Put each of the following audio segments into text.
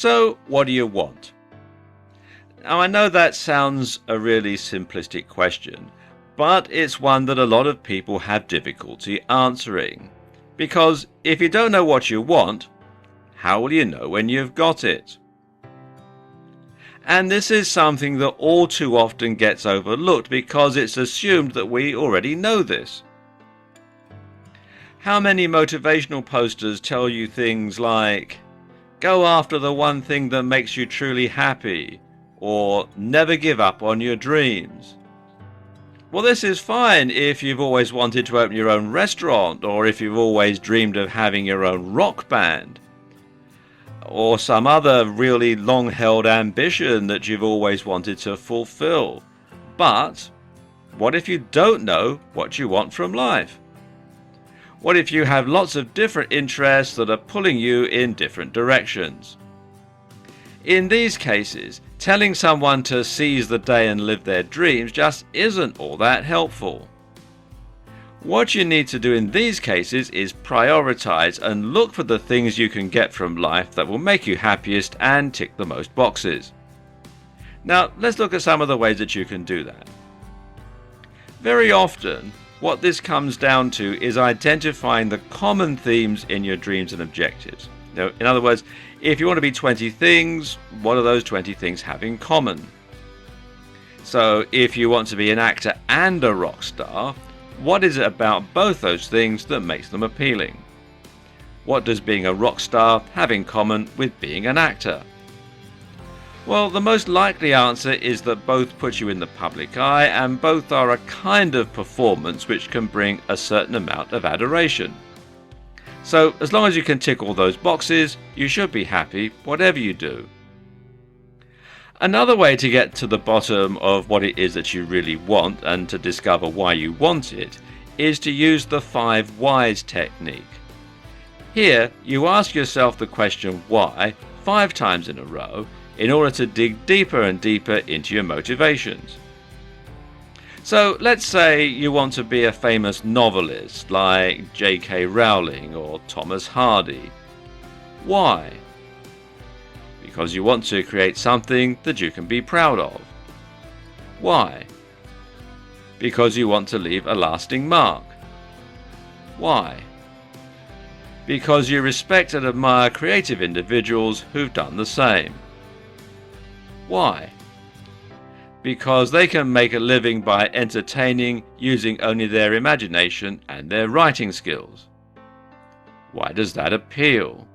So, what do you want? Now, I know that sounds a really simplistic question, but it's one that a lot of people have difficulty answering. Because if you don't know what you want, how will you know when you've got it? And this is something that all too often gets overlooked because it's assumed that we already know this. How many motivational posters tell you things like, go after the one thing that makes you truly happy, or never give up on your dreams? Well, this is fine if you've always wanted to open your own restaurant, or if you've always dreamed of having your own rock band, or some other really long-held ambition that you've always wanted to fulfill. But what if you don't know what you want from life? What if you have lots of different interests that are pulling you in different directions? In these cases, telling someone to seize the day and live their dreams just isn't all that helpful. What you need to do in these cases is prioritize and look for the things you can get from life that will make you happiest and tick the most boxes. Now, let's look at some of the ways that you can do that. Very often, what this comes down to is identifying the common themes in your dreams and objectives. Now, in other words, if you want to be 20 things, what do those 20 things have in common? So, if you want to be an actor and a rock star, what is it about both those things that makes them appealing? What does being a rock star have in common with being an actor? Well, the most likely answer is that both put you in the public eye and both are a kind of performance which can bring a certain amount of adoration. So, as long as you can tick all those boxes, you should be happy whatever you do. Another way to get to the bottom of what it is that you really want and to discover why you want it is to use the 5 whys technique. Here, you ask yourself the question why 5 times in a row in order to dig deeper and deeper into your motivations. So let's say you want to be a famous novelist like J.K. Rowling or Thomas Hardy. Why? Because you want to create something that you can be proud of. Why? Because you want to leave a lasting mark. Why? Because you respect and admire creative individuals who've done the same. Why? Because they can make a living by entertaining using only their imagination and their writing skills. Why does that appeal?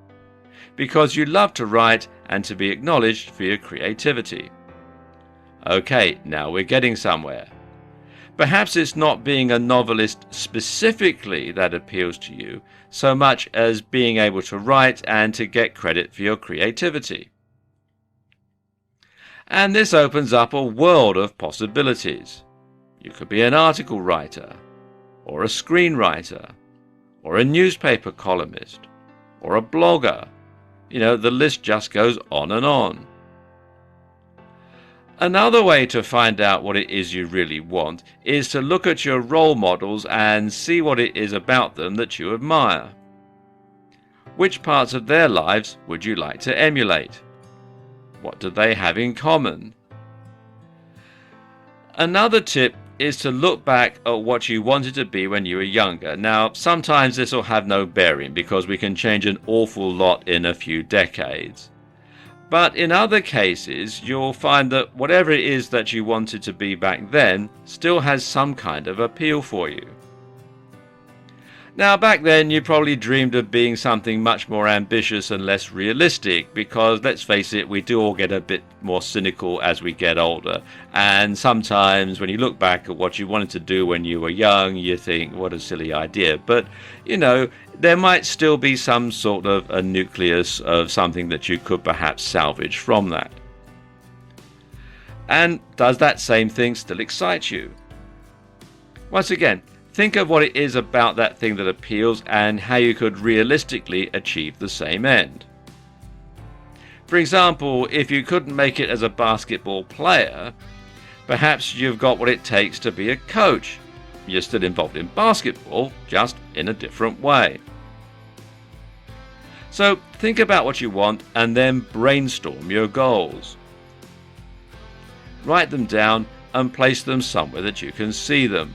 Because you love to write and to be acknowledged for your creativity. Okay, now we're getting somewhere. Perhaps it's not being a novelist specifically that appeals to you, so much as being able to write and to get credit for your creativity. And this opens up a world of possibilities. You could be an article writer, or a screenwriter, or a newspaper columnist, or a blogger. The list just goes on and on. Another way to find out what it is you really want is to look at your role models and see what it is about them that you admire. Which parts of their lives would you like to emulate? What do they have in common? Another tip is to look back at what you wanted to be when you were younger. Now, sometimes this will have no bearing because we can change an awful lot in a few decades. But in other cases, you'll find that whatever it is that you wanted to be back then still has some kind of appeal for you. Now, back then, you probably dreamed of being something much more ambitious and less realistic because, let's face it, we do all get a bit more cynical as we get older. And sometimes when you look back at what you wanted to do when you were young, you think, what a silly idea. But, there might still be some sort of a nucleus of something that you could perhaps salvage from that. And does that same thing still excite you? Once again, think of what it is about that thing that appeals and how you could realistically achieve the same end. For example, if you couldn't make it as a basketball player, perhaps you've got what it takes to be a coach. You're still involved in basketball, just in a different way. So think about what you want and then brainstorm your goals. Write them down and place them somewhere that you can see them.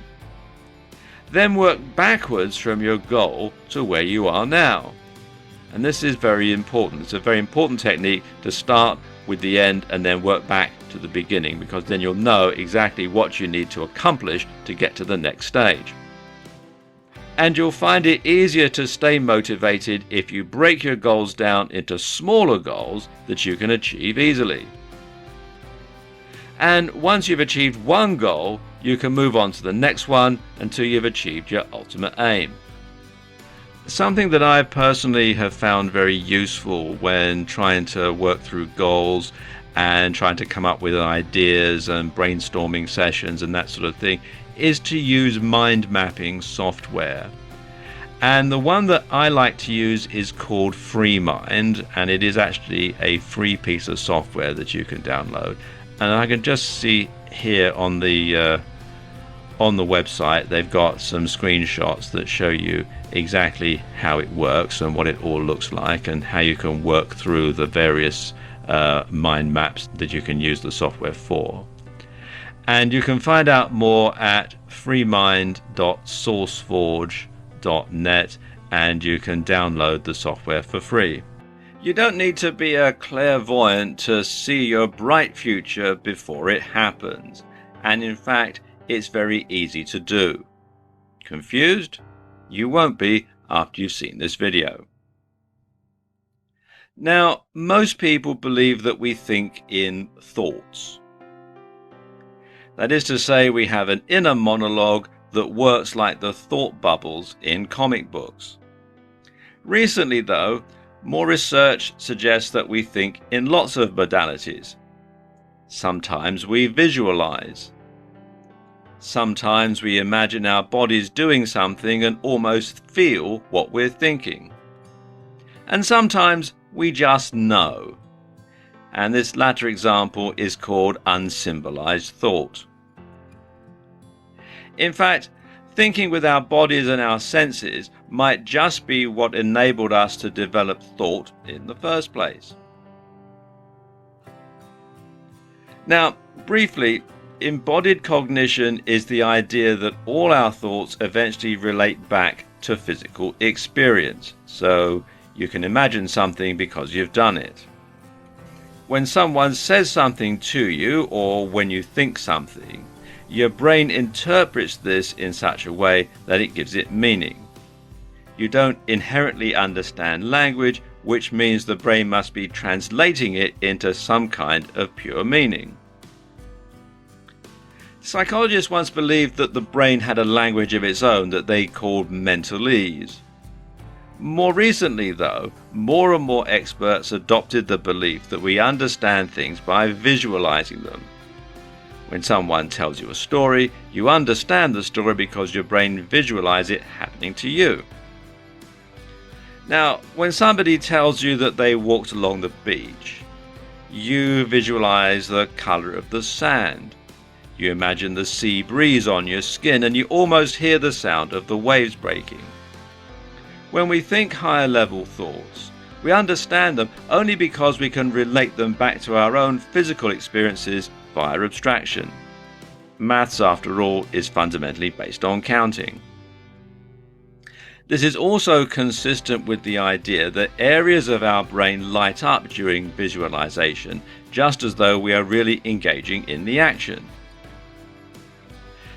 Then work backwards from your goal to where you are now. And this is very important. It's a very important technique to start with the end and then work back to the beginning, because then you'll know exactly what you need to accomplish to get to the next stage. And you'll find it easier to stay motivated if you break your goals down into smaller goals that you can achieve easily. And once you've achieved one goal, you can move on to the next one until you've achieved your ultimate aim. Something that I personally have found very useful when trying to work through goals and trying to come up with ideas and brainstorming sessions and that sort of thing is to use mind mapping software. And the one that I like to use is called FreeMind, and it is actually a free piece of software that you can download. And I can just see here on the website they've got some screenshots that show you exactly how it works and what it all looks like and how you can work through the various mind maps that you can use the software for. And you can find out more at freemind.sourceforge.net, and you can download the software for free. You don't need to be a clairvoyant to see your bright future before it happens. And in fact, it's very easy to do. Confused? You won't be after you've seen this video. Now, most people believe that we think in thoughts. That is to say, we have an inner monologue that works like the thought bubbles in comic books. Recently, though, more research suggests that we think in lots of modalities. Sometimes we visualize. Sometimes we imagine our bodies doing something and almost feel what we're thinking. And sometimes we just know. And this latter example is called unsymbolized thought. In fact, thinking with our bodies and our senses might just be what enabled us to develop thought in the first place. Now, briefly, embodied cognition is the idea that all our thoughts eventually relate back to physical experience. So you can imagine something because you've done it. When someone says something to you, or when you think something, your brain interprets this in such a way that it gives it meaning. You don't inherently understand language, which means the brain must be translating it into some kind of pure meaning. Psychologists once believed that the brain had a language of its own that they called mentalese. More recently, though, more and more experts adopted the belief that we understand things by visualizing them. When someone tells you a story, you understand the story because your brain visualizes it happening to you. Now, when somebody tells you that they walked along the beach, you visualize the color of the sand. You imagine the sea breeze on your skin, and you almost hear the sound of the waves breaking. When we think higher level thoughts, we understand them only because we can relate them back to our own physical experiences via abstraction. Maths, after all, is fundamentally based on counting. This is also consistent with the idea that areas of our brain light up during visualization, just as though we are really engaging in the action.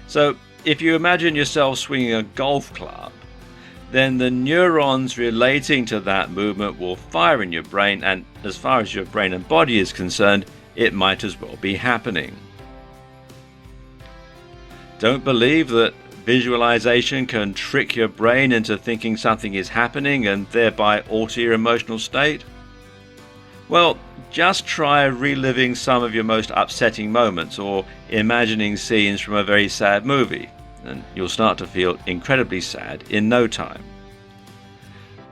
So, if you imagine yourself swinging a golf club, then the neurons relating to that movement will fire in your brain, and as far as your brain and body is concerned, it might as well be happening. Don't believe that visualization can trick your brain into thinking something is happening and thereby alter your emotional state? Well, just try reliving some of your most upsetting moments or imagining scenes from a very sad movie, and you'll start to feel incredibly sad in no time.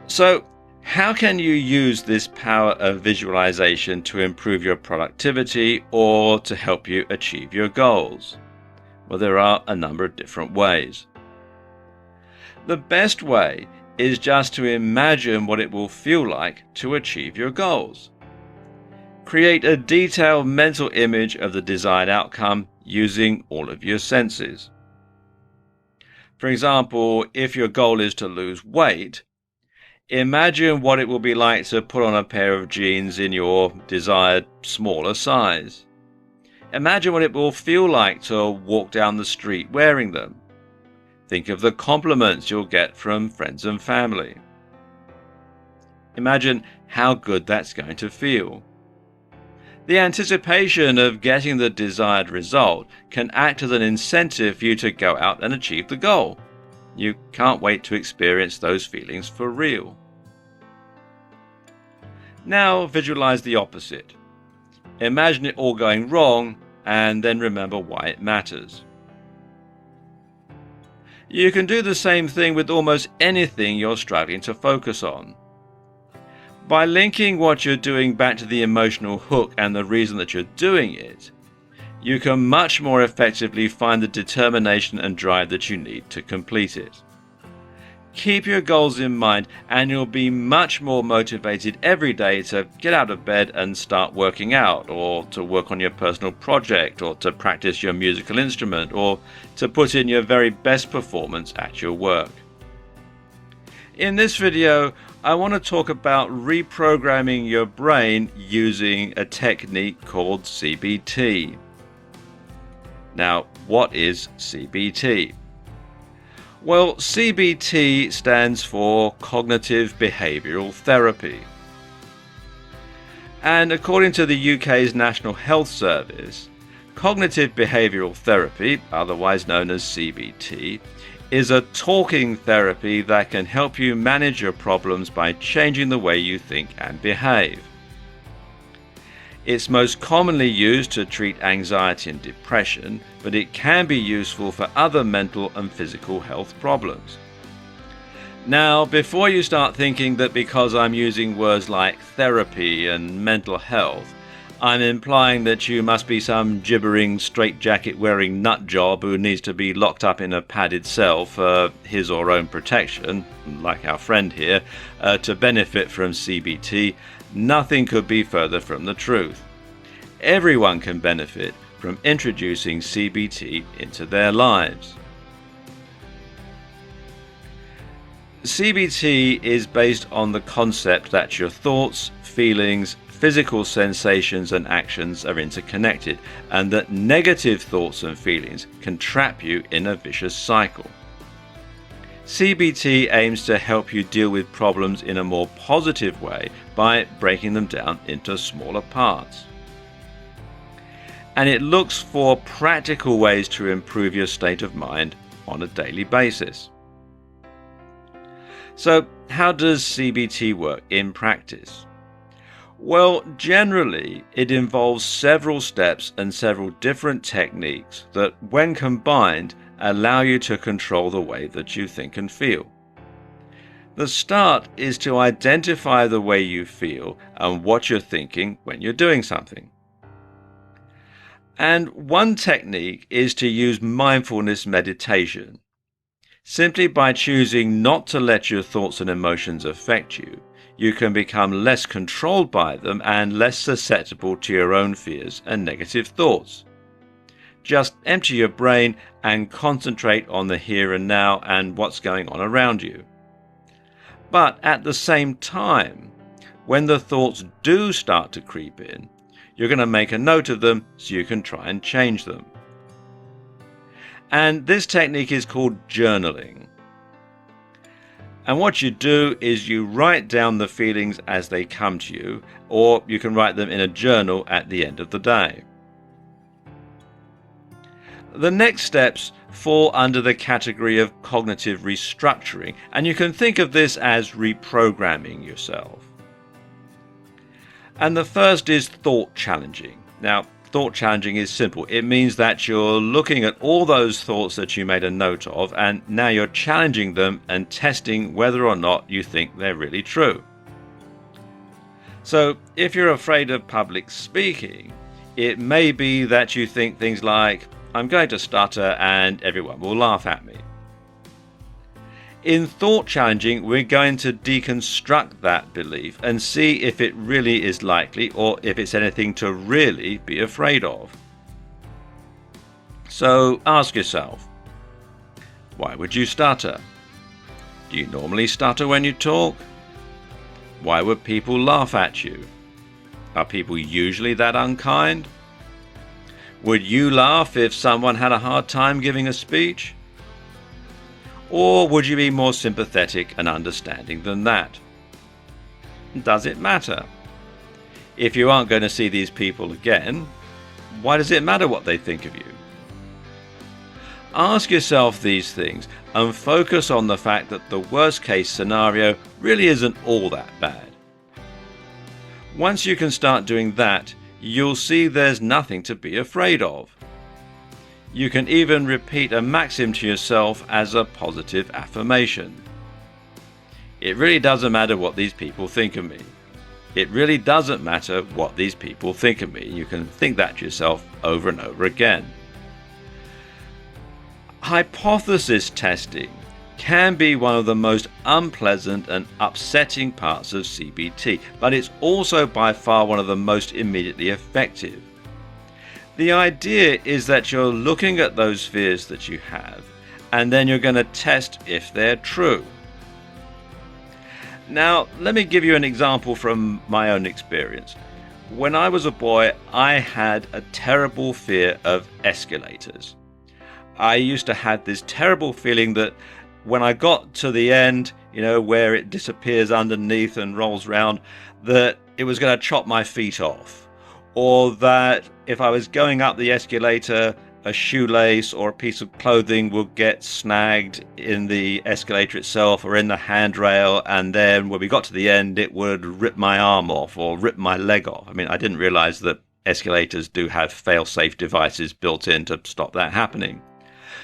So, how can you use this power of visualization to improve your productivity or to help you achieve your goals? Well, there are a number of different ways. The best way is just to imagine what it will feel like to achieve your goals. Create a detailed mental image of the desired outcome using all of your senses. For example, if your goal is to lose weight, imagine what it will be like to put on a pair of jeans in your desired smaller size. Imagine what it will feel like to walk down the street wearing them. Think of the compliments you'll get from friends and family. Imagine how good that's going to feel. The anticipation of getting the desired result can act as an incentive for you to go out and achieve the goal. You can't wait to experience those feelings for real. Now visualize the opposite. Imagine it all going wrong and then remember why it matters. You can do the same thing with almost anything you're struggling to focus on. By linking what you're doing back to the emotional hook and the reason that you're doing it, you can much more effectively find the determination and drive that you need to complete it. Keep your goals in mind and you'll be much more motivated every day to get out of bed and start working out, or to work on your personal project, or to practice your musical instrument, or to put in your very best performance at your work. In this video, I want to talk about reprogramming your brain using a technique called CBT. Now, what is CBT? Well, CBT stands for Cognitive Behavioural Therapy. And according to the UK's National Health Service, Cognitive Behavioural Therapy, otherwise known as CBT, is a talking therapy that can help you manage your problems by changing the way you think and behave. It's most commonly used to treat anxiety and depression, but it can be useful for other mental and physical health problems. Now, before you start thinking that because I'm using words like therapy and mental health, I'm implying that you must be some gibbering, straitjacket-wearing nutjob who needs to be locked up in a padded cell for his or her own protection, like our friend here, to benefit from CBT, nothing could be further from the truth. Everyone can benefit from introducing CBT into their lives. CBT is based on the concept that your thoughts, feelings, physical sensations and actions are interconnected, and that negative thoughts and feelings can trap you in a vicious cycle. CBT aims to help you deal with problems in a more positive way by breaking them down into smaller parts. And it looks for practical ways to improve your state of mind on a daily basis. So, how does CBT work in practice? Well, generally, it involves several steps and several different techniques that, when combined, allow you to control the way that you think and feel. The start is to identify the way you feel and what you're thinking when you're doing something. And one technique is to use mindfulness meditation. Simply by choosing not to let your thoughts and emotions affect you, you can become less controlled by them and less susceptible to your own fears and negative thoughts. Just empty your brain and concentrate on the here and now and what's going on around you. But at the same time, when the thoughts do start to creep in, you're going to make a note of them so you can try and change them. And this technique is called journaling. And what you do is you write down the feelings as they come to you, or you can write them in a journal at the end of the day. The next steps fall under the category of cognitive restructuring, and you can think of this as reprogramming yourself. And the first is thought challenging. Now, thought challenging is simple. It means that you're looking at all those thoughts that you made a note of, and now you're challenging them and testing whether or not you think they're really true. So, if you're afraid of public speaking, it may be that you think things like, I'm going to stutter and everyone will laugh at me. In thought challenging, we're going to deconstruct that belief and see if it really is likely or if it's anything to really be afraid of. So ask yourself, why would you stutter? Do you normally stutter when you talk? Why would people laugh at you? Are people usually that unkind? Would you laugh if someone had a hard time giving a speech? Or would you be more sympathetic and understanding than that? Does it matter? If you aren't going to see these people again, why does it matter what they think of you? Ask yourself these things and focus on the fact that the worst case scenario really isn't all that bad. Once you can start doing that, you'll see there's nothing to be afraid of. You can even repeat a maxim to yourself as a positive affirmation. It really doesn't matter what these people think of me. It really doesn't matter what these people think of me. You can think that to yourself over and over again. Hypothesis testing can be one of the most unpleasant and upsetting parts of CBT, but it's also by far one of the most immediately effective. The idea is that you're looking at those fears that you have, and then you're going to test if they're true. Now, let me give you an example from my own experience. When I was a boy, I had a terrible fear of escalators. I used to have this terrible feeling that when I got to the end, where it disappears underneath and rolls round, that it was going to chop my feet off. Or that if I was going up the escalator, a shoelace or a piece of clothing would get snagged in the escalator itself or in the handrail, and then when we got to the end, it would rip my arm off or rip my leg off. I mean, I didn't realize that escalators do have fail-safe devices built in to stop that happening.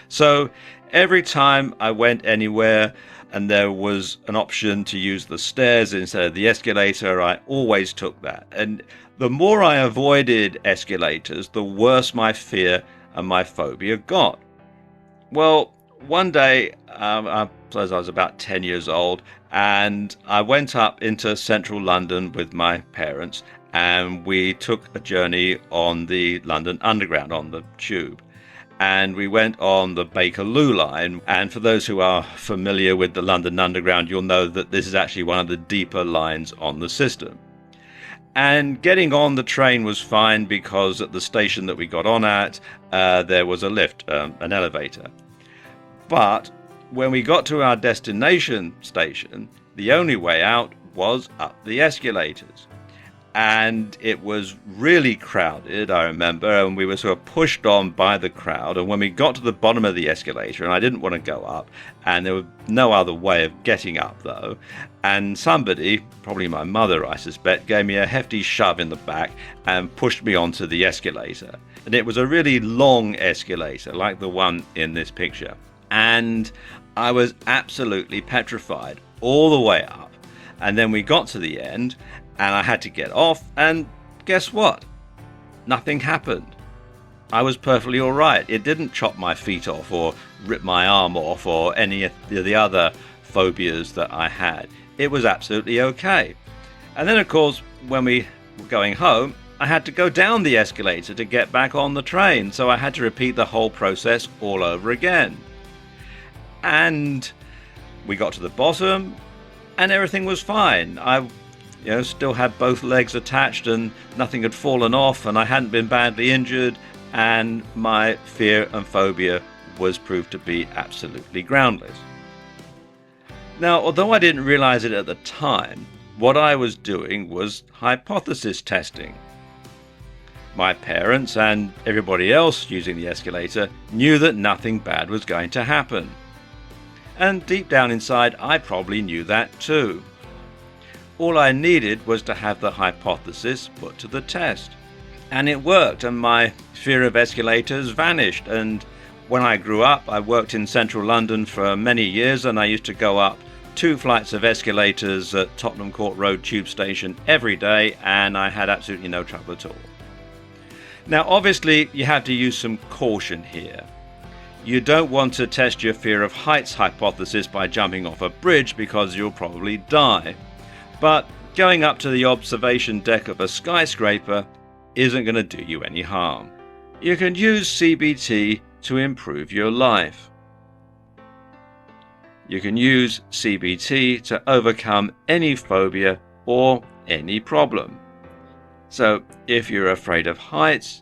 So every time I went anywhere and there was an option to use the stairs instead of the escalator, I always took that. And the more I avoided escalators, the worse my fear and my phobia got. Well, one day, I suppose I was about 10 years old, and I went up into central London with my parents, and we took a journey on the London Underground, on the tube. And we went on the Bakerloo line. And for those who are familiar with the London Underground, you'll know that this is actually one of the deeper lines on the system. And getting on the train was fine because at the station that we got on at, there was a lift, an elevator. But when we got to our destination station, the only way out was up the escalators. And it was really crowded, I remember, and we were sort of pushed on by the crowd. And when we got to the bottom of the escalator, and I didn't want to go up, and there was no other way of getting up though, and somebody, probably my mother I suspect, gave me a hefty shove in the back and pushed me onto the escalator. And it was a really long escalator, like the one in this picture. And I was absolutely petrified all the way up. And then we got to the end, and I had to get off, and guess what? Nothing happened. I was perfectly all right. It didn't chop my feet off or rip my arm off or any of the other phobias that I had. It was absolutely okay. And then, of course, when we were going home, I had to go down the escalator to get back on the train, so I had to repeat the whole process all over again. And we got to the bottom, and everything was fine. I still had both legs attached and nothing had fallen off, and I hadn't been badly injured, and my fear and phobia was proved to be absolutely groundless. Now, although I didn't realize it at the time, what I was doing was hypothesis testing. My parents and everybody else using the escalator knew that nothing bad was going to happen. And deep down inside, I probably knew that too. All I needed was to have the hypothesis put to the test. And it worked, and my fear of escalators vanished. And when I grew up, I worked in central London for many years, and I used to go up 2 flights of escalators at Tottenham Court Road tube station every day, and I had absolutely no trouble at all. Now, obviously, you have to use some caution here. You don't want to test your fear of heights hypothesis by jumping off a bridge because you'll probably die. But going up to the observation deck of a skyscraper isn't going to do you any harm. You can use CBT to improve your life. You can use CBT to overcome any phobia or any problem. So if you're afraid of heights,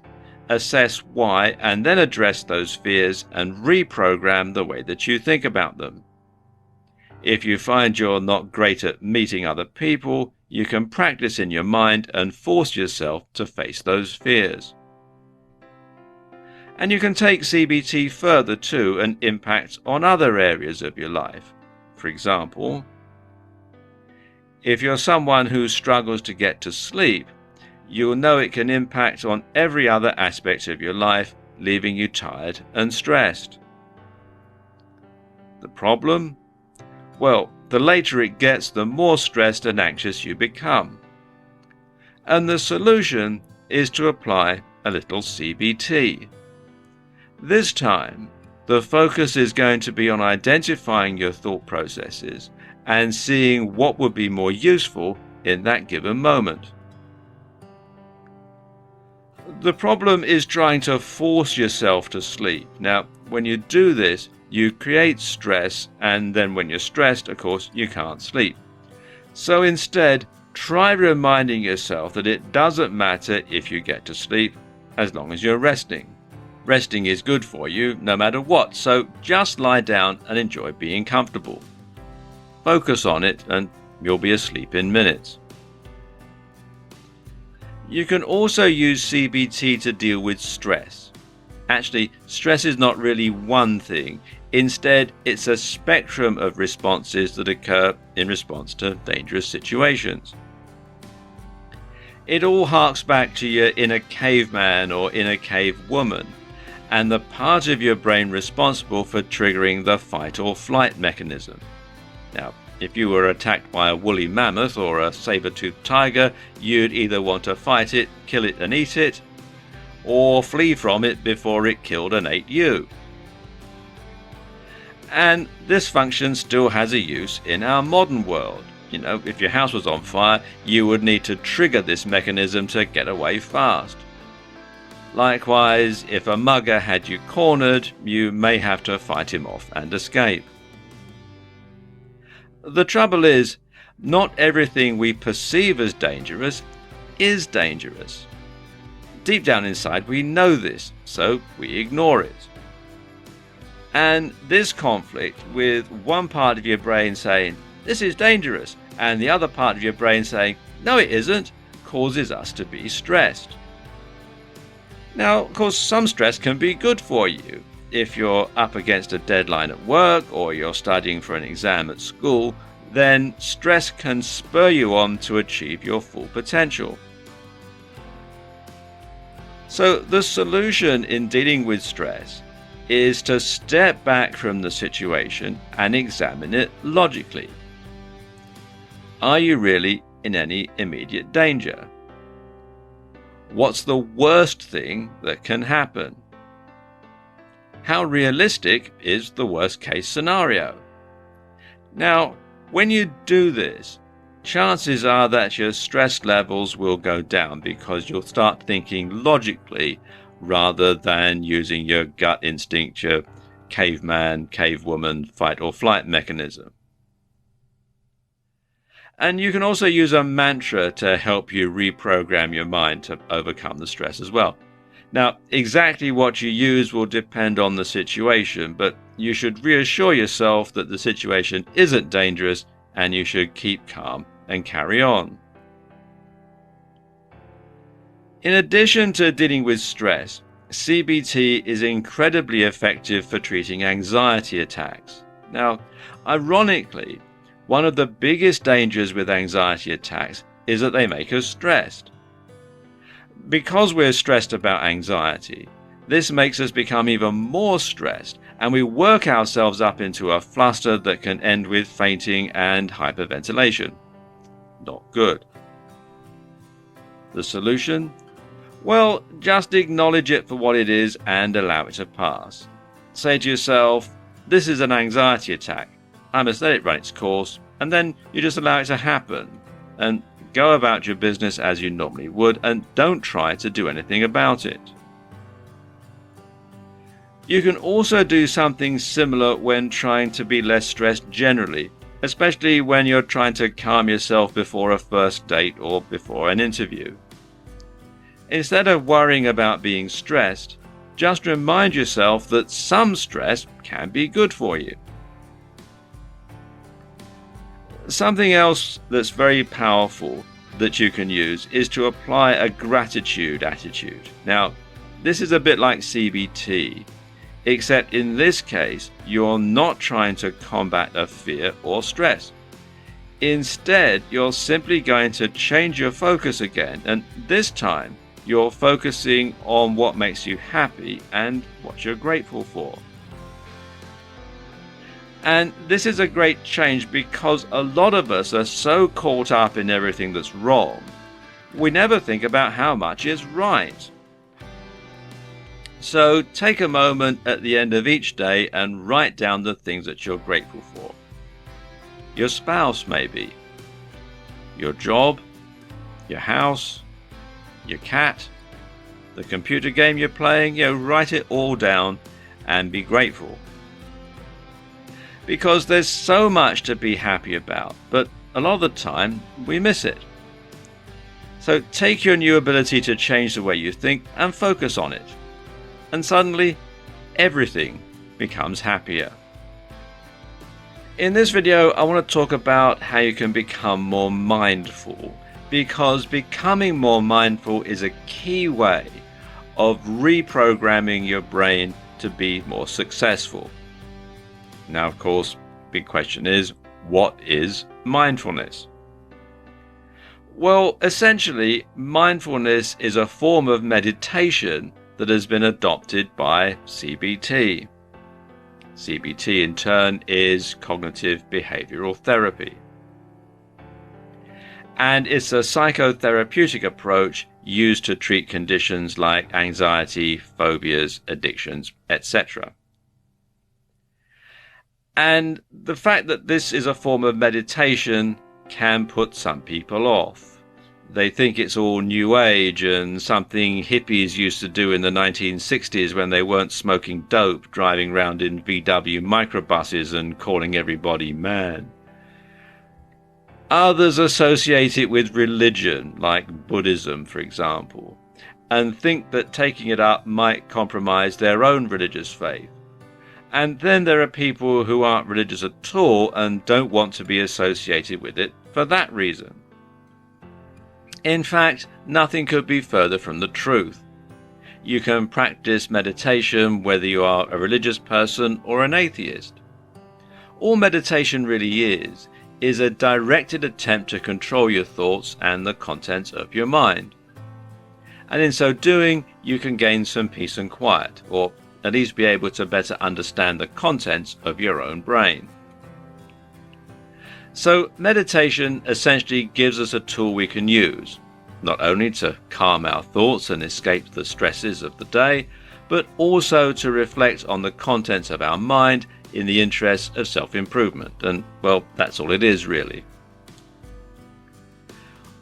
assess why and then address those fears and reprogram the way that you think about them. If you find you're not great at meeting other people, you can practice in your mind and force yourself to face those fears. And you can take CBT further too and impact on other areas of your life. For example, if you're someone who struggles to get to sleep, you'll know it can impact on every other aspect of your life, leaving you tired and stressed. The problem? Well, the later it gets, the more stressed and anxious you become. And the solution is to apply a little CBT. This time, the focus is going to be on identifying your thought processes and seeing what would be more useful in that given moment. The problem is trying to force yourself to sleep. Now, when you do this, you create stress, and then when you're stressed, of course, you can't sleep. So instead, try reminding yourself that it doesn't matter if you get to sleep as long as you're resting. Resting is good for you no matter what, so just lie down and enjoy being comfortable. Focus on it and you'll be asleep in minutes. You can also use CBT to deal with stress. Actually, stress is not really one thing. Instead, it's a spectrum of responses that occur in response to dangerous situations. It all harks back to your inner caveman or inner cave woman, and the part of your brain responsible for triggering the fight or flight mechanism. Now, if you were attacked by a woolly mammoth or a saber-toothed tiger, you'd either want to fight it, kill it and eat it, or flee from it before it killed and ate you. And this function still has a use in our modern world. You know, if your house was on fire, you would need to trigger this mechanism to get away fast. Likewise, if a mugger had you cornered, you may have to fight him off and escape. The trouble is, not everything we perceive as dangerous is dangerous. Deep down inside we know this, so we ignore it. And this conflict with one part of your brain saying, this is dangerous, and the other part of your brain saying, no it isn't, causes us to be stressed. Now, of course, some stress can be good for you. If you're up against a deadline at work or you're studying for an exam at school, then stress can spur you on to achieve your full potential. So the solution in dealing with stress is to step back from the situation and examine it logically. Are you really in any immediate danger? What's the worst thing that can happen? How realistic is the worst case scenario? Now, when you do this, chances are that your stress levels will go down because you'll start thinking logically rather than using your gut instinct, your caveman, cavewoman, fight or flight mechanism. And you can also use a mantra to help you reprogram your mind to overcome the stress as well. Now, exactly what you use will depend on the situation, but you should reassure yourself that the situation isn't dangerous and you should keep calm and carry on. In addition to dealing with stress, CBT is incredibly effective for treating anxiety attacks. Now, ironically, one of the biggest dangers with anxiety attacks is that they make us stressed. Because we're stressed about anxiety, this makes us become even more stressed, and we work ourselves up into a fluster that can end with fainting and hyperventilation. Not good. The solution? Well, just acknowledge it for what it is and allow it to pass. say to yourself, this is an anxiety attack. I must let it run its course, and then you just allow it to happen and go about your business as you normally would and don't try to do anything about it. You can also do something similar when trying to be less stressed generally, especially when you're trying to calm yourself before a first date or before an interview. Instead of worrying about being stressed, just remind yourself that some stress can be good for you. Something else that's very powerful that you can use is to apply a gratitude attitude. Now, this is a bit like CBT, except in this case, you're not trying to combat a fear or stress. Instead, you're simply going to change your focus again, and this time, you're focusing on what makes you happy and what you're grateful for. And this is a great change because a lot of us are so caught up in everything that's wrong, we never think about how much is right. So take a moment at the end of each day and write down the things that you're grateful for. Your spouse, maybe. Your job, your house, your cat, the computer game you're playing. Write it all down and be grateful. Because there's so much to be happy about, but a lot of the time we miss it. So take your new ability to change the way you think and focus on it. And suddenly, everything becomes happier. In this video, I want to talk about how you can become more mindful, because becoming more mindful is a key way of reprogramming your brain to be more successful. Now, of course, big question is, what is mindfulness? Well, essentially, mindfulness is a form of meditation that has been adopted by CBT. CBT, in turn, is cognitive behavioral therapy. And it's a psychotherapeutic approach used to treat conditions like anxiety, phobias, addictions, etc. And the fact that this is a form of meditation can put some people off. They think it's all new age and something hippies used to do in the 1960s when they weren't smoking dope, driving around in VW microbuses and calling everybody man. Others associate it with religion, like Buddhism, for example, and think that taking it up might compromise their own religious faith. And then there are people who aren't religious at all and don't want to be associated with it for that reason. In fact, nothing could be further from the truth. You can practice meditation whether you are a religious person or an atheist. All meditation really is a directed attempt to control your thoughts and the contents of your mind. And in so doing, you can gain some peace and quiet, or at least be able to better understand the contents of your own brain. So meditation essentially gives us a tool we can use, not only to calm our thoughts and escape the stresses of the day, but also to reflect on the contents of our mind in the interest of self-improvement. And, well, that's all it is, really.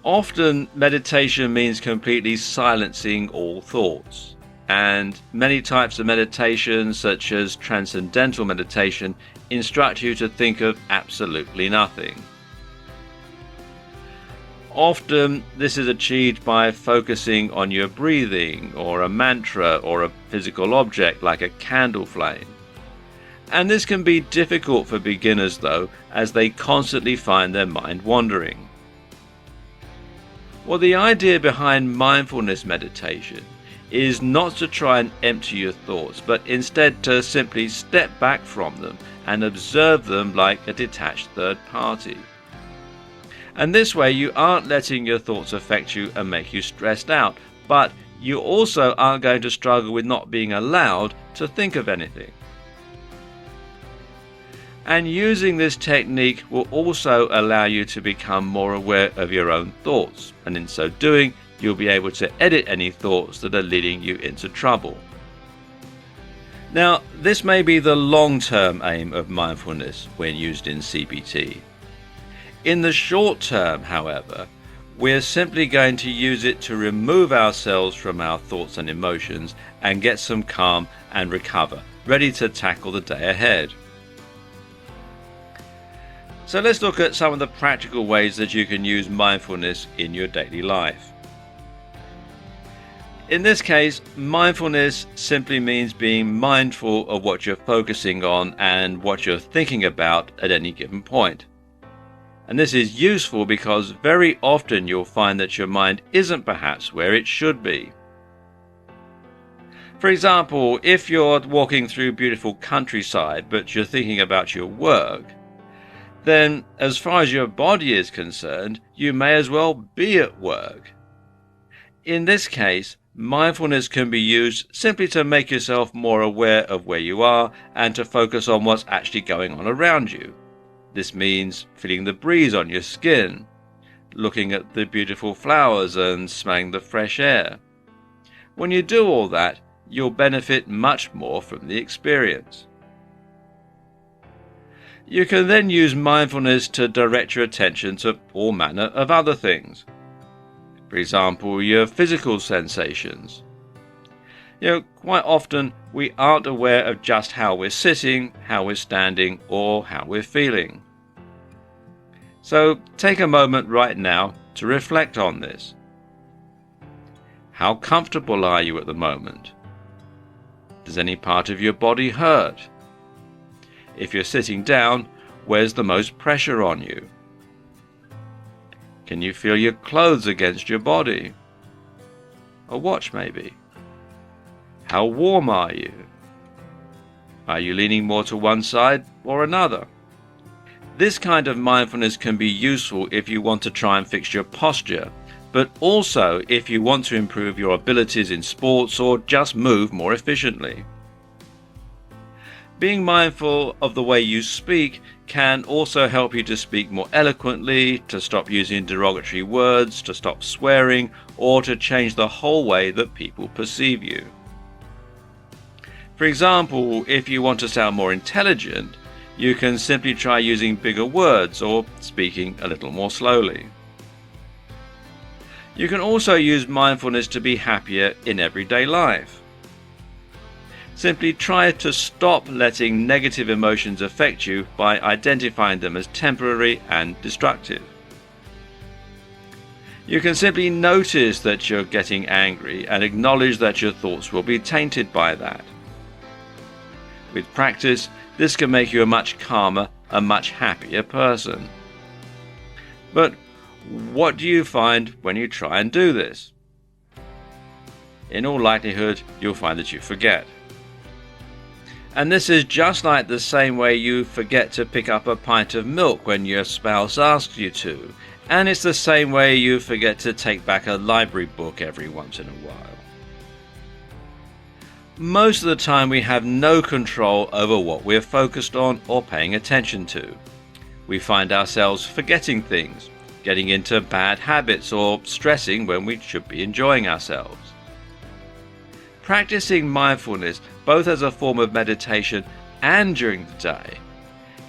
Often, meditation means completely silencing all thoughts. And many types of meditation, such as transcendental meditation, instruct you to think of absolutely nothing. Often, this is achieved by focusing on your breathing, or a mantra, or a physical object like a candle flame. And this can be difficult for beginners, though, as they constantly find their mind wandering. Well, the idea behind mindfulness meditation is not to try and empty your thoughts, but instead to simply step back from them and observe them like a detached third party. And this way you aren't letting your thoughts affect you and make you stressed out, but you also aren't going to struggle with not being allowed to think of anything. And using this technique will also allow you to become more aware of your own thoughts, and in so doing, you'll be able to edit any thoughts that are leading you into trouble. Now, this may be the long-term aim of mindfulness when used in CBT. In the short term, however, we're simply going to use it to remove ourselves from our thoughts and emotions and get some calm and recover, ready to tackle the day ahead. So let's look at some of the practical ways that you can use mindfulness in your daily life. In this case, mindfulness simply means being mindful of what you're focusing on and what you're thinking about at any given point. And this is useful because very often you'll find that your mind isn't perhaps where it should be. For example, if you're walking through beautiful countryside but you're thinking about your work, then as far as your body is concerned, you may as well be at work. In this case, mindfulness can be used simply to make yourself more aware of where you are and to focus on what's actually going on around you. This means feeling the breeze on your skin, looking at the beautiful flowers and smelling the fresh air. When you do all that, you'll benefit much more from the experience. You can then use mindfulness to direct your attention to all manner of other things. For example, your physical sensations. Quite often we aren't aware of just how we're sitting, how we're standing, or how we're feeling. So take a moment right now to reflect on this. How comfortable are you at the moment? Does any part of your body hurt? If you're sitting down, where's the most pressure on you? Can you feel your clothes against your body? A watch maybe? How warm are you? Are you leaning more to one side or another? This kind of mindfulness can be useful if you want to try and fix your posture, but also if you want to improve your abilities in sports or just move more efficiently. Being mindful of the way you speak can also help you to speak more eloquently, to stop using derogatory words, to stop swearing, or to change the whole way that people perceive you. For example, if you want to sound more intelligent, you can simply try using bigger words or speaking a little more slowly. You can also use mindfulness to be happier in everyday life. Simply try to stop letting negative emotions affect you by identifying them as temporary and destructive. You can simply notice that you're getting angry and acknowledge that your thoughts will be tainted by that. With practice, this can make you a much calmer, a much happier person. But what do you find when you try and do this? In all likelihood, you'll find that you forget. And this is just like the same way you forget to pick up a pint of milk when your spouse asks you to. And it's the same way you forget to take back a library book every once in a while. Most of the time we have no control over what we're focused on or paying attention to. We find ourselves forgetting things, getting into bad habits, or stressing when we should be enjoying ourselves. Practicing mindfulness, both as a form of meditation and during the day,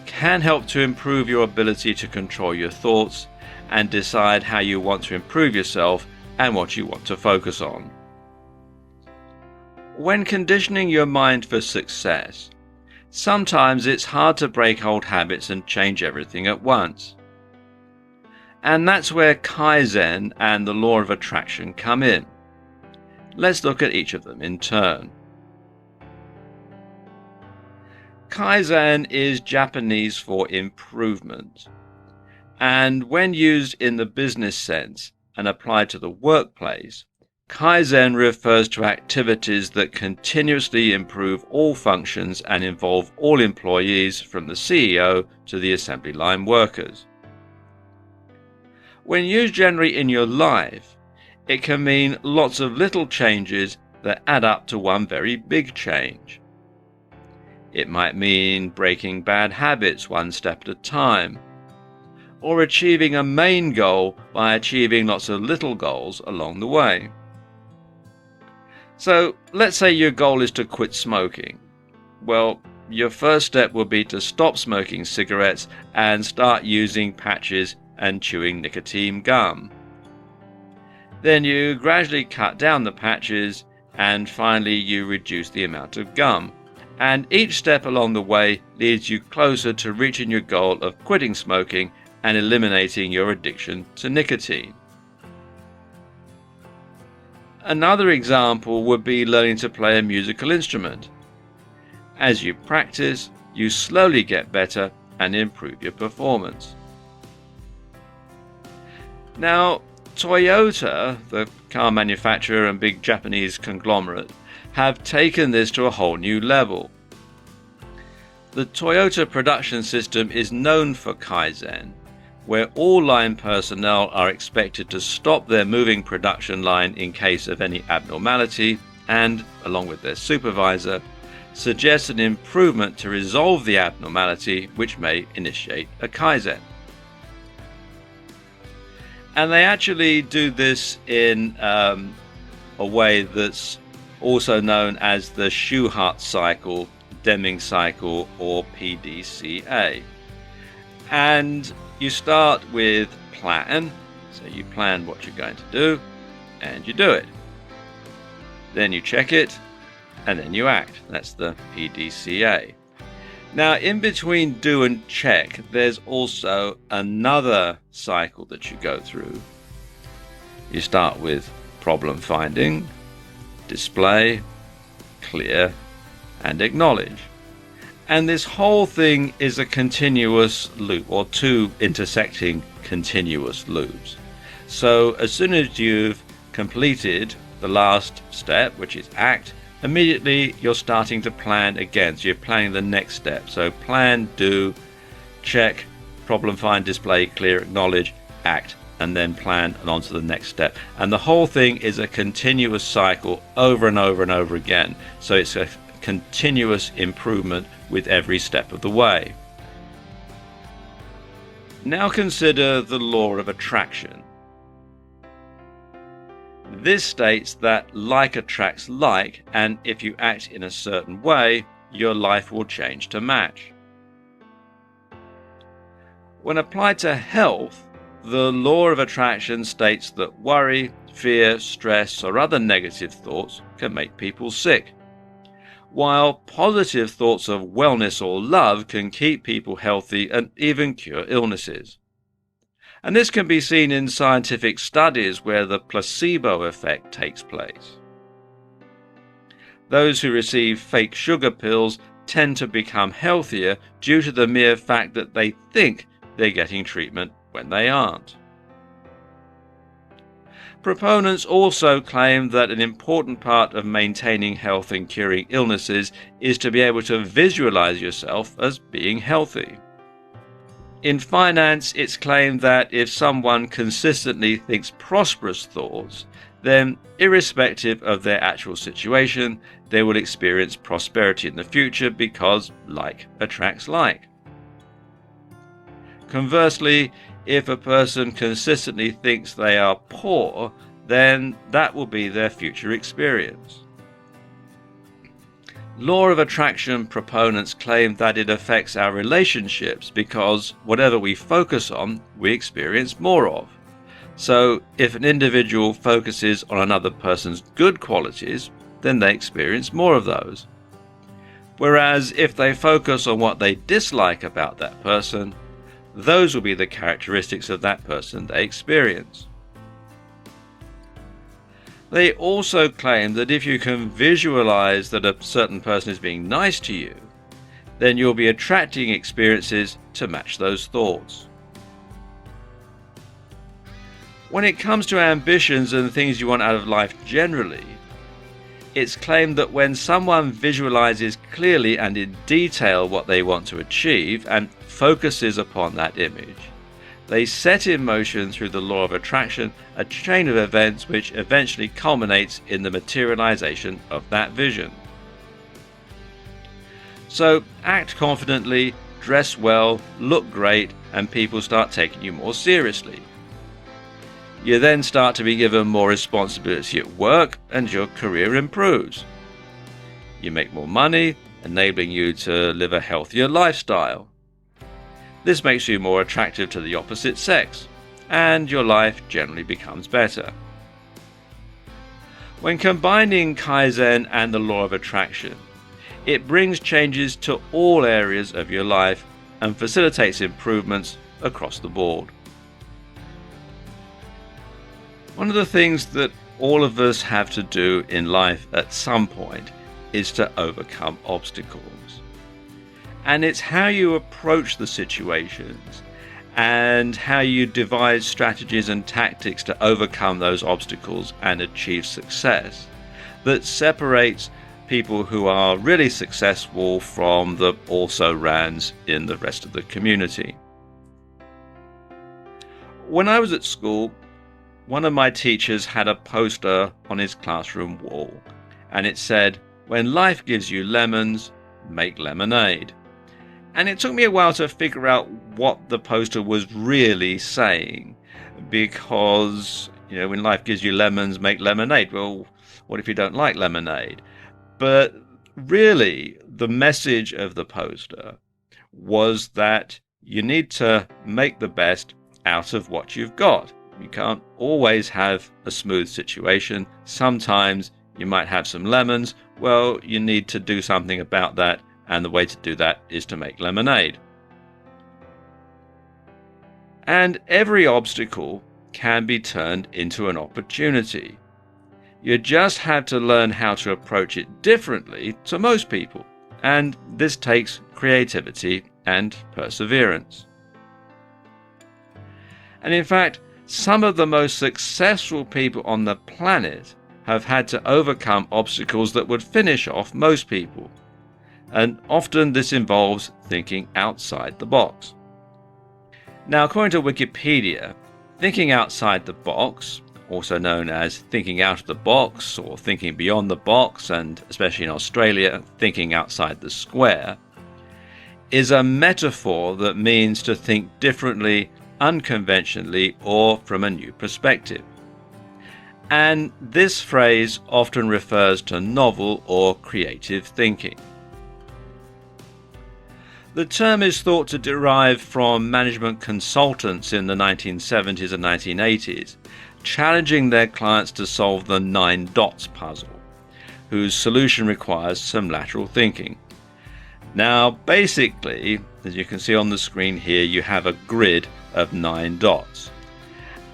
can help to improve your ability to control your thoughts and decide how you want to improve yourself and what you want to focus on. When conditioning your mind for success, sometimes it's hard to break old habits and change everything at once. And that's where Kaizen and the law of attraction come in. Let's look at each of them in turn. Kaizen is Japanese for improvement, and when used in the business sense and applied to the workplace, Kaizen refers to activities that continuously improve all functions and involve all employees from the CEO to the assembly line workers. When used generally in your life, it can mean lots of little changes that add up to one very big change. It might mean breaking bad habits one step at a time, or achieving a main goal by achieving lots of little goals along the way. So let's say your goal is to quit smoking. Well, your first step would be to stop smoking cigarettes and start using patches and chewing nicotine gum. Then you gradually cut down the patches, and finally you reduce the amount of gum. And each step along the way leads you closer to reaching your goal of quitting smoking and eliminating your addiction to nicotine. Another example would be learning to play a musical instrument. As you practice, you slowly get better and improve your performance. Now, Toyota, the car manufacturer and big Japanese conglomerate, have taken this to a whole new level. The Toyota production system is known for Kaizen, where all line personnel are expected to stop their moving production line in case of any abnormality and, along with their supervisor, suggest an improvement to resolve the abnormality, which may initiate a Kaizen. And they actually do this in a way that's also known as the Schuhart cycle, Deming cycle, or PDCA. And you start with plan, so you plan what you're going to do, and you do it. Then you check it, and then you act. That's the PDCA. Now, in between do and check, there's also another cycle that you go through. You start with problem finding, display, clear, and acknowledge. And this whole thing is a continuous loop, or two intersecting continuous loops. So as soon as you've completed the last step, which is act, immediately you're starting to plan again. So you're planning the next step. So plan, do, check, problem find, display, clear, acknowledge, act, and then plan and on to the next step. And the whole thing is a continuous cycle over and over and over again. So it's a continuous improvement with every step of the way. Now consider the law of attraction. This states that like attracts like, and if you act in a certain way, your life will change to match. When applied to health, the law of attraction states that worry, fear, stress, or other negative thoughts can make people sick, while positive thoughts of wellness or love can keep people healthy and even cure illnesses. And this can be seen in scientific studies where the placebo effect takes place. Those who receive fake sugar pills tend to become healthier due to the mere fact that they think they're getting treatment when they aren't. Proponents also claim that an important part of maintaining health and curing illnesses is to be able to visualize yourself as being healthy. In finance, it's claimed that if someone consistently thinks prosperous thoughts, then irrespective of their actual situation, they will experience prosperity in the future because like attracts like. Conversely, if a person consistently thinks they are poor, then that will be their future experience. Law of attraction proponents claim that it affects our relationships because whatever we focus on, we experience more of. So if an individual focuses on another person's good qualities, then they experience more of those. Whereas if they focus on what they dislike about that person, those will be the characteristics of that person they experience. They also claim that if you can visualize that a certain person is being nice to you, then you'll be attracting experiences to match those thoughts. When it comes to ambitions and things you want out of life generally, it's claimed that when someone visualizes clearly and in detail what they want to achieve and focuses upon that image, they set in motion through the law of attraction a chain of events which eventually culminates in the materialization of that vision. So act confidently, dress well, look great, and people start taking you more seriously. You then start to be given more responsibility at work and your career improves. You make more money enabling you to live a healthier lifestyle. This makes you more attractive to the opposite sex, and your life generally becomes better. When combining Kaizen and the law of attraction, it brings changes to all areas of your life and facilitates improvements across the board. One of the things that all of us have to do in life at some point is to overcome obstacles. And it's how you approach the situations and how you devise strategies and tactics to overcome those obstacles and achieve success that separates people who are really successful from the also-rans in the rest of the community. When I was at school, one of my teachers had a poster on his classroom wall, and it said, "When life gives you lemons, make lemonade." And it took me a while to figure out what the poster was really saying, because, when life gives you lemons, make lemonade. Well, what if you don't like lemonade? But really, the message of the poster was that you need to make the best out of what you've got. You can't always have a smooth situation. Sometimes you might have some lemons. Well, you need to do something about that, and the way to do that is to make lemonade. And every obstacle can be turned into an opportunity. You just have to learn how to approach it differently to most people, and this takes creativity and perseverance. And in fact, some of the most successful people on the planet have had to overcome obstacles that would finish off most people. And often this involves thinking outside the box. Now, according to Wikipedia, thinking outside the box, also known as thinking out of the box or thinking beyond the box, and especially in Australia, thinking outside the square, is a metaphor that means to think differently, unconventionally, or from a new perspective. And this phrase often refers to novel or creative thinking. The term is thought to derive from management consultants in the 1970s and 1980s, challenging their clients to solve the 9 dots puzzle, whose solution requires some lateral thinking. Now, basically, as you can see on the screen here, you have a grid of 9 dots.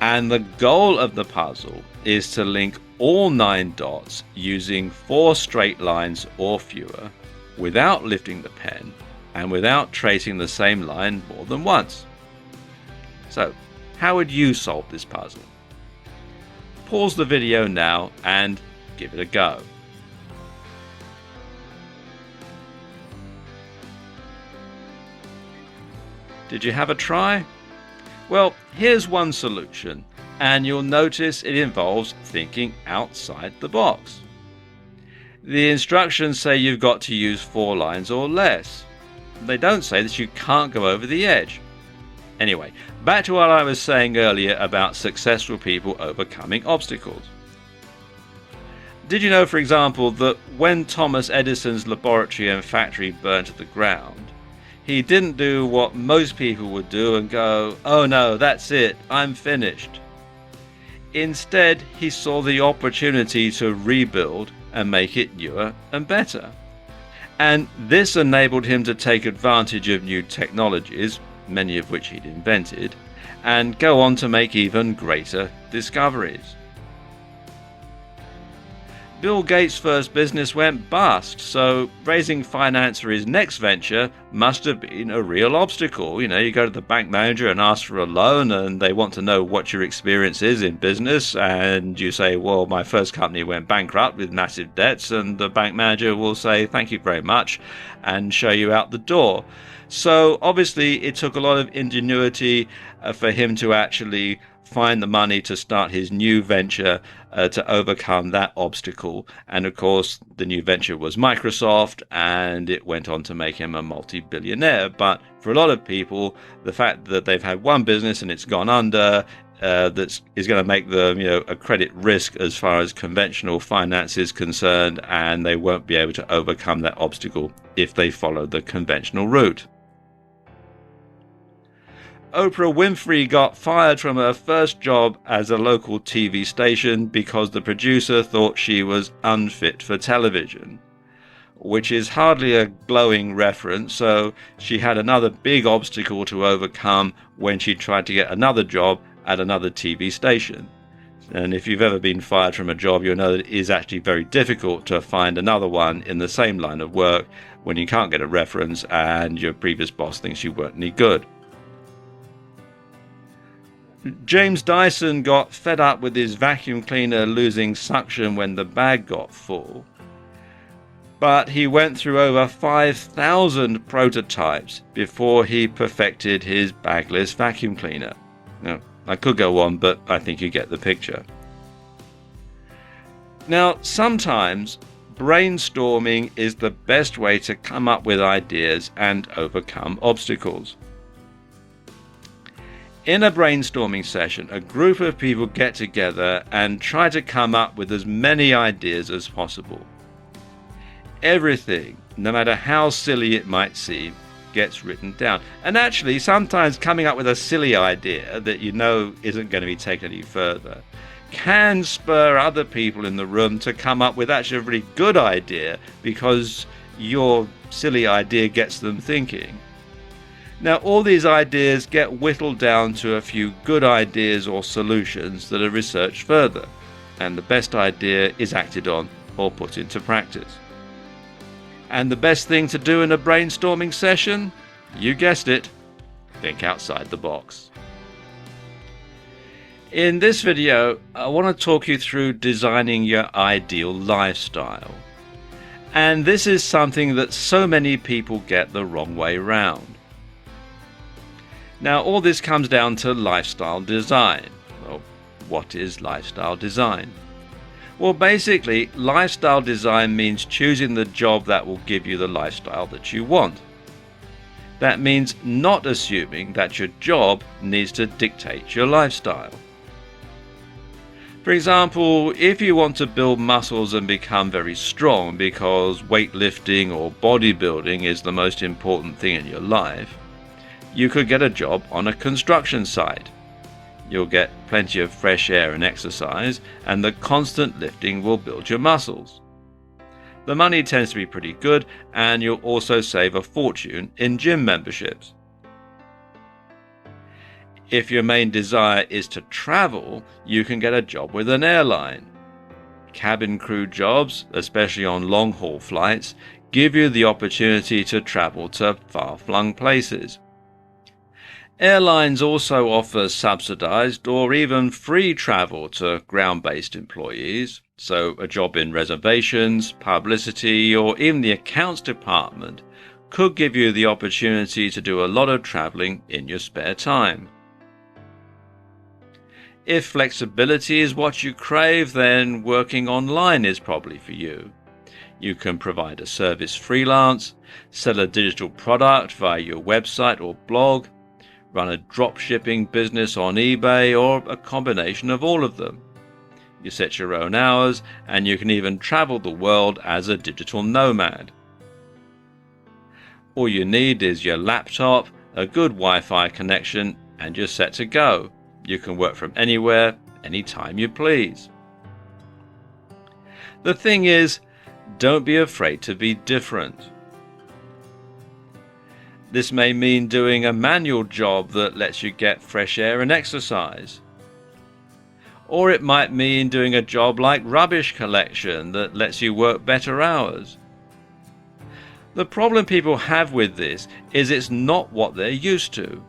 And the goal of the puzzle is to link all 9 dots using 4 straight lines or fewer, without lifting the pen and without tracing the same line more than once. So, how would you solve this puzzle? Pause the video now and give it a go. Did you have a try? Well, here's one solution, and you'll notice it involves thinking outside the box. The instructions say you've got to use 4 lines or less. They don't say that you can't go over the edge. Anyway, back to what I was saying earlier about successful people overcoming obstacles. Did you know, for example, that when Thomas Edison's laboratory and factory burned to the ground, he didn't do what most people would do and go, "Oh no, that's it, I'm finished." Instead, he saw the opportunity to rebuild and make it newer and better. And this enabled him to take advantage of new technologies, many of which he'd invented, and go on to make even greater discoveries. Bill Gates' first business went bust, so raising finance for his next venture must have been a real obstacle. You go to the bank manager and ask for a loan, and they want to know what your experience is in business, and you say, "Well, my first company went bankrupt with massive debts," and the bank manager will say, "Thank you very much," and show you out the door. So obviously it took a lot of ingenuity for him to actually find the money to start his new venture to overcome that obstacle. And of course, the new venture was Microsoft, and it went on to make him a multi-billionaire. But for a lot of people, the fact that they've had one business and it's gone under that is going to make them, a credit risk as far as conventional finance is concerned, and they won't be able to overcome that obstacle if they follow the conventional route. Oprah Winfrey got fired from her first job as a local TV station because the producer thought she was unfit for television, which is hardly a glowing reference, so she had another big obstacle to overcome when she tried to get another job at another TV station. And if you've ever been fired from a job, you'll know that it is actually very difficult to find another one in the same line of work when you can't get a reference and your previous boss thinks you weren't any good. James Dyson got fed up with his vacuum cleaner losing suction when the bag got full, but he went through over 5,000 prototypes before he perfected his bagless vacuum cleaner. Now, I could go on, but I think you get the picture. Now, sometimes brainstorming is the best way to come up with ideas and overcome obstacles. In a brainstorming session, a group of people get together and try to come up with as many ideas as possible. Everything, no matter how silly it might seem, gets written down. And actually, sometimes coming up with a silly idea that you know isn't going to be taken any further can spur other people in the room to come up with actually a really good idea, because your silly idea gets them thinking. Now, all these ideas get whittled down to a few good ideas or solutions that are researched further, and the best idea is acted on or put into practice. And the best thing to do in a brainstorming session? You guessed it, think outside the box. In this video, I want to talk you through designing your ideal lifestyle. And this is something that so many people get the wrong way round. Now, all this comes down to lifestyle design. Well, what is lifestyle design? Well, basically, lifestyle design means choosing the job that will give you the lifestyle that you want. That means not assuming that your job needs to dictate your lifestyle. For example, if you want to build muscles and become very strong because weightlifting or bodybuilding is the most important thing in your life, you could get a job on a construction site. You'll get plenty of fresh air and exercise, and the constant lifting will build your muscles. The money tends to be pretty good, and you'll also save a fortune in gym memberships. If your main desire is to travel, you can get a job with an airline. Cabin crew jobs, especially on long-haul flights, give you the opportunity to travel to far-flung places. Airlines also offer subsidized or even free travel to ground-based employees, so a job in reservations, publicity, or even the accounts department could give you the opportunity to do a lot of traveling in your spare time. If flexibility is what you crave, then working online is probably for you. You can provide a service freelance, sell a digital product via your website or blog, run a drop shipping business on eBay, or a combination of all of them. You set your own hours, and you can even travel the world as a digital nomad. All you need is your laptop, a good Wi-Fi connection, and you're set to go. You can work from anywhere, anytime you please. The thing is, don't be afraid to be different. This may mean doing a manual job that lets you get fresh air and exercise. Or it might mean doing a job like rubbish collection that lets you work better hours. The problem people have with this is it's not what they're used to.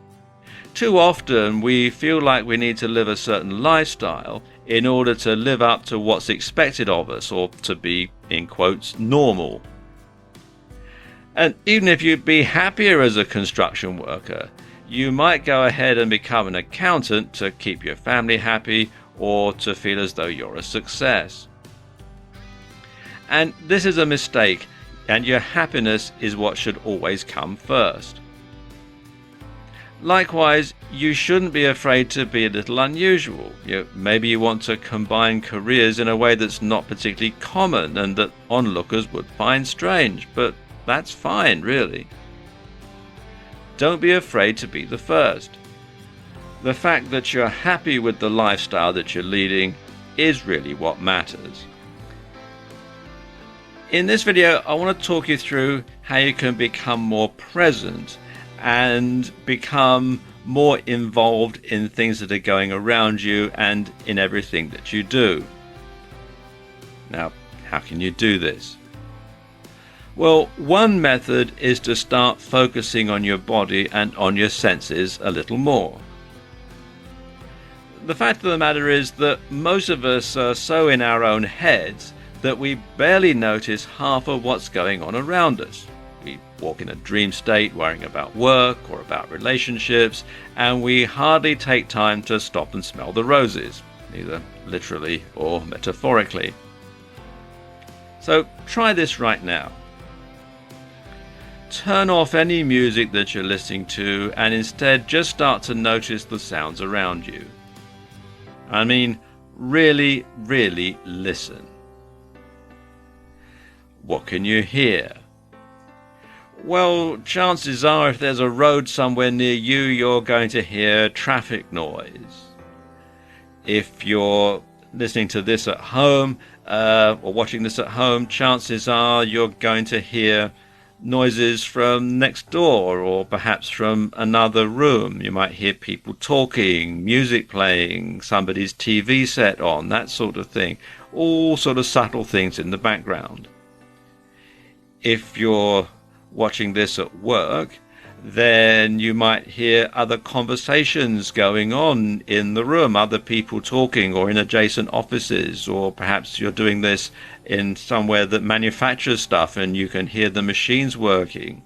Too often we feel like we need to live a certain lifestyle in order to live up to what's expected of us, or to be, in quotes, normal. And even if you'd be happier as a construction worker, you might go ahead and become an accountant to keep your family happy, or to feel as though you're a success. And this is a mistake, and your happiness is what should always come first. Likewise, you shouldn't be afraid to be a little unusual. Maybe you want to combine careers in a way that's not particularly common and that onlookers would find strange, but that's fine, really. Don't be afraid to be the first. The fact that you're happy with the lifestyle that you're leading is really what matters. In this video, I want to talk you through how you can become more present and become more involved in things that are going around you and in everything that you do. Now, how can you do this? Well, one method is to start focusing on your body and on your senses a little more. The fact of the matter is that most of us are so in our own heads that we barely notice half of what's going on around us. We walk in a dream state worrying about work or about relationships, and we hardly take time to stop and smell the roses, either literally or metaphorically. So try this right now. Turn off any music that you're listening to and instead just start to notice the sounds around you. I mean, really, really listen. What can you hear? Well, chances are if there's a road somewhere near you, you're going to hear traffic noise. If you're listening to this at home or watching this at home, chances are you're going to hear noises from next door or perhaps from another room. You might hear people talking, music playing, somebody's TV set on, that sort of thing. All sort of subtle things in the background. If you're watching this at work, then you might hear other conversations going on in the room, other people talking, or in adjacent offices, or perhaps you're doing this in somewhere that manufactures stuff and you can hear the machines working.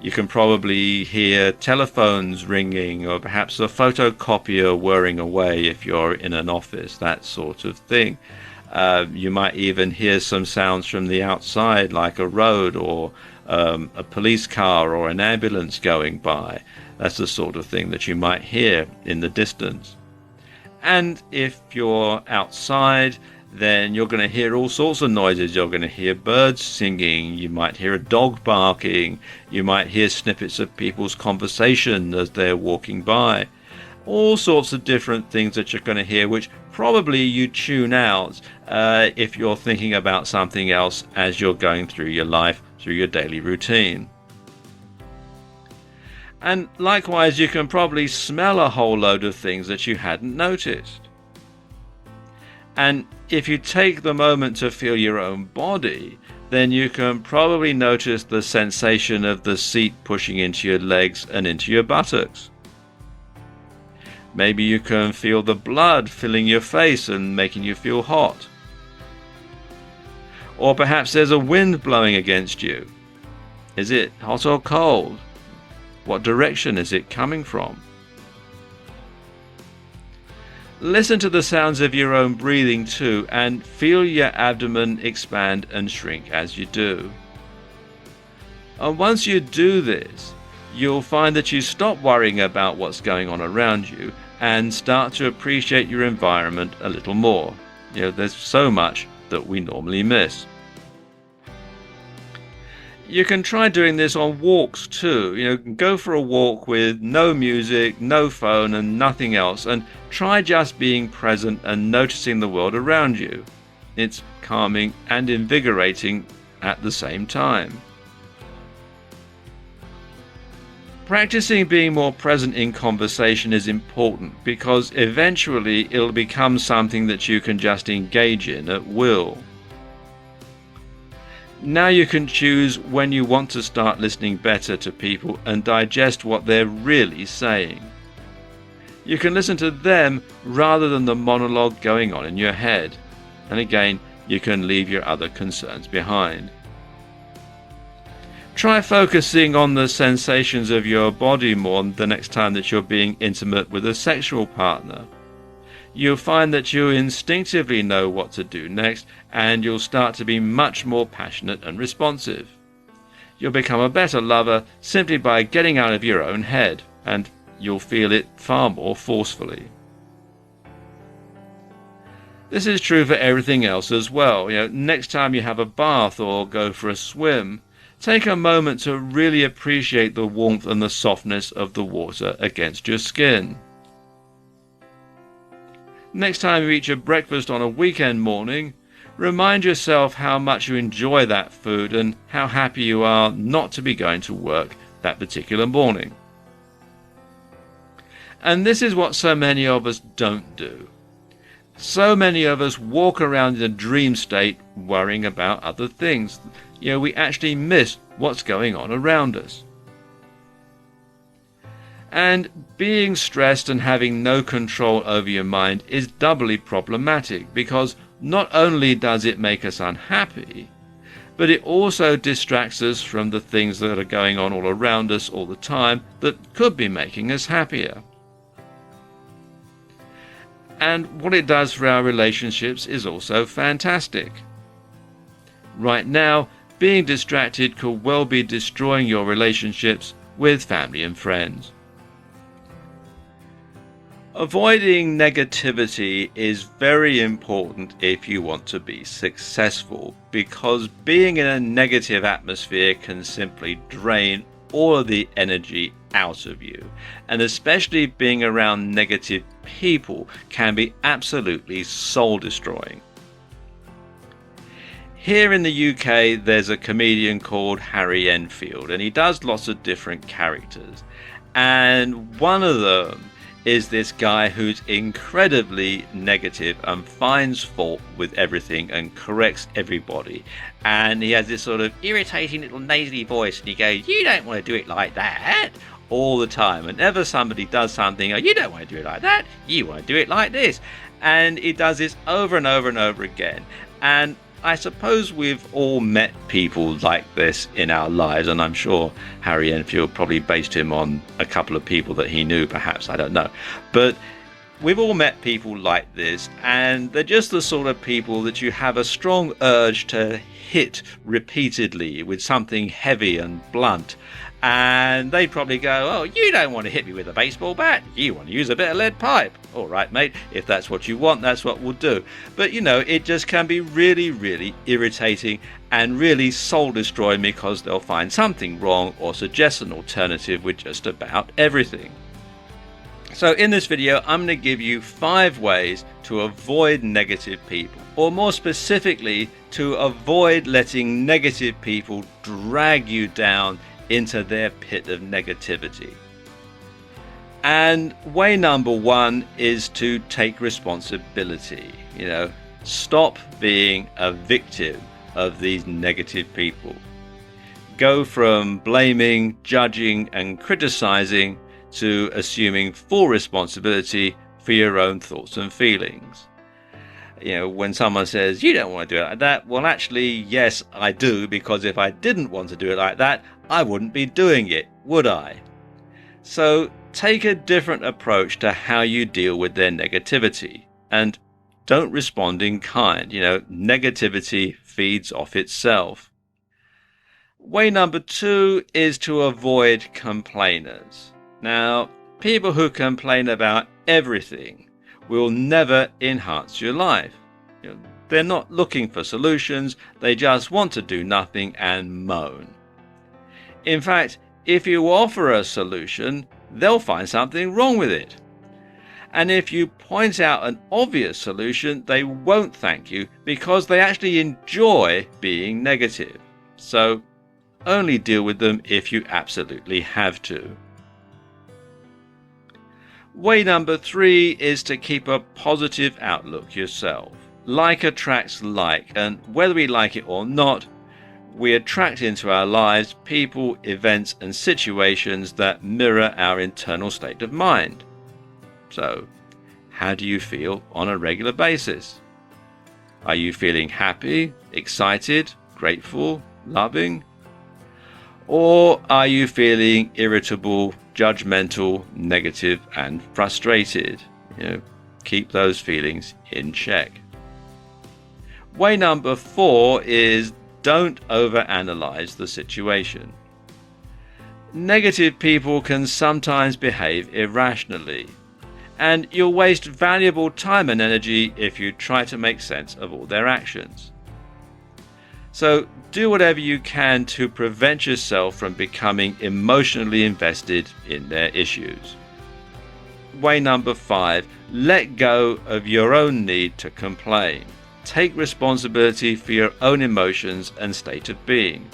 You can probably hear telephones ringing, or perhaps a photocopier whirring away if you're in an office, that sort of thing. You might even hear some sounds from the outside, like a road or a police car or an ambulance going by. That's the sort of thing that you might hear in the distance. And if you're outside, then you're going to hear all sorts of noises. You're going to hear birds singing, you might hear a dog barking, you might hear snippets of people's conversation as they're walking by. All sorts of different things that you're going to hear, which probably you tune out if you're thinking about something else as you're going through your life, through your daily routine. And likewise, you can probably smell a whole load of things that you hadn't noticed. And if you take the moment to feel your own body, then you can probably notice the sensation of the seat pushing into your legs and into your buttocks. Maybe you can feel the blood filling your face and making you feel hot. Or perhaps there's a wind blowing against you. Is it hot or cold? What direction is it coming from? Listen to the sounds of your own breathing too, and feel your abdomen expand and shrink as you do. And once you do this, you'll find that you stop worrying about what's going on around you and start to appreciate your environment a little more. There's so much that we normally miss. You can try doing this on walks too. Go for a walk with no music, no phone and nothing else, and try just being present and noticing the world around you. It's calming and invigorating at the same time. Practicing being more present in conversation is important because eventually it'll become something that you can just engage in at will. Now you can choose when you want to start listening better to people and digest what they're really saying. You can listen to them rather than the monologue going on in your head. And again, you can leave your other concerns behind. Try focusing on the sensations of your body more the next time that you're being intimate with a sexual partner. You'll find that you instinctively know what to do next, and you'll start to be much more passionate and responsive. You'll become a better lover simply by getting out of your own head, and you'll feel it far more forcefully. This is true for everything else as well. Next time you have a bath or go for a swim, take a moment to really appreciate the warmth and the softness of the water against your skin. Next time you eat your breakfast on a weekend morning, remind yourself how much you enjoy that food and how happy you are not to be going to work that particular morning. And this is what so many of us don't do. So many of us walk around in a dream state worrying about other things. We actually miss what's going on around us. And being stressed and having no control over your mind is doubly problematic, because not only does it make us unhappy, but it also distracts us from the things that are going on all around us all the time that could be making us happier. And what it does for our relationships is also fantastic. Right now, being distracted could well be destroying your relationships with family and friends. Avoiding negativity is very important if you want to be successful, because being in a negative atmosphere can simply drain all of the energy out of you, and especially being around negative people can be absolutely soul destroying. Here in the UK, there's a comedian called Harry Enfield, and he does lots of different characters, and one of them is this guy who's incredibly negative and finds fault with everything and corrects everybody. And he has this sort of irritating little nasally voice, and he goes, "You don't want to do it like that," all the time. Whenever somebody does something, "Oh, you don't want to do it like that, you want to do it like this." And he does this over and over and over again. And I suppose we've all met people like this in our lives, and I'm sure Harry Enfield probably based him on a couple of people that he knew, perhaps, I don't know. But we've all met people like this, and they're just the sort of people that you have a strong urge to hit repeatedly with something heavy and blunt. And they'd probably go, "Oh, you don't want to hit me with a baseball bat, you want to use a bit of lead pipe." "All right, mate, if that's what you want, that's what we'll do." But it just can be really, really irritating and really soul destroying, because they'll find something wrong or suggest an alternative with just about everything. So in this video, I'm going to give you 5 ways to avoid negative people, or more specifically, to avoid letting negative people drag you down into their pit of negativity. And way number 1 is to take responsibility. Stop being a victim of these negative people. Go from blaming, judging, and criticizing to assuming full responsibility for your own thoughts and feelings. When someone says, "You don't want to do it like that," well, actually, yes, I do, because if I didn't want to do it like that, I wouldn't be doing it, would I? So take a different approach to how you deal with their negativity, and don't respond in kind. Negativity feeds off itself. Way number 2 is to avoid complainers. Now, people who complain about everything will never enhance your life. They're not looking for solutions, they just want to do nothing and moan. In fact, if you offer a solution, they'll find something wrong with it. And if you point out an obvious solution, they won't thank you, because they actually enjoy being negative. So only deal with them if you absolutely have to. Way number 3 is to keep a positive outlook yourself. Like attracts like, and whether we like it or not, we attract into our lives people, events, and situations that mirror our internal state of mind. So, how do you feel on a regular basis? Are you feeling happy, excited, grateful, loving? Or are you feeling irritable, judgmental, negative, and frustrated? Keep those feelings in check. Way number 4 is don't overanalyze the situation. Negative people can sometimes behave irrationally, and you'll waste valuable time and energy if you try to make sense of all their actions. So do whatever you can to prevent yourself from becoming emotionally invested in their issues. Way number 5, let go of your own need to complain. Take responsibility for your own emotions and state of being.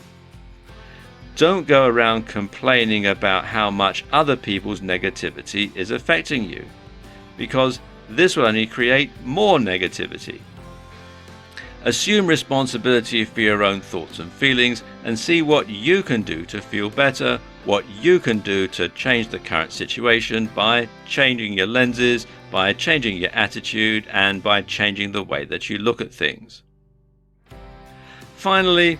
Don't go around complaining about how much other people's negativity is affecting you, because this will only create more negativity. Assume responsibility for your own thoughts and feelings and see what you can do to feel better, what you can do to change the current situation by changing your lenses, by changing your attitude, and by changing the way that you look at things. Finally,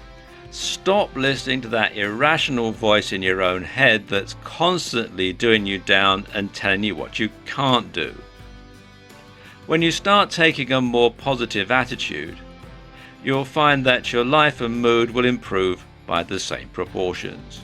stop listening to that irrational voice in your own head that's constantly doing you down and telling you what you can't do. When you start taking a more positive attitude, you'll find that your life and mood will improve by the same proportions.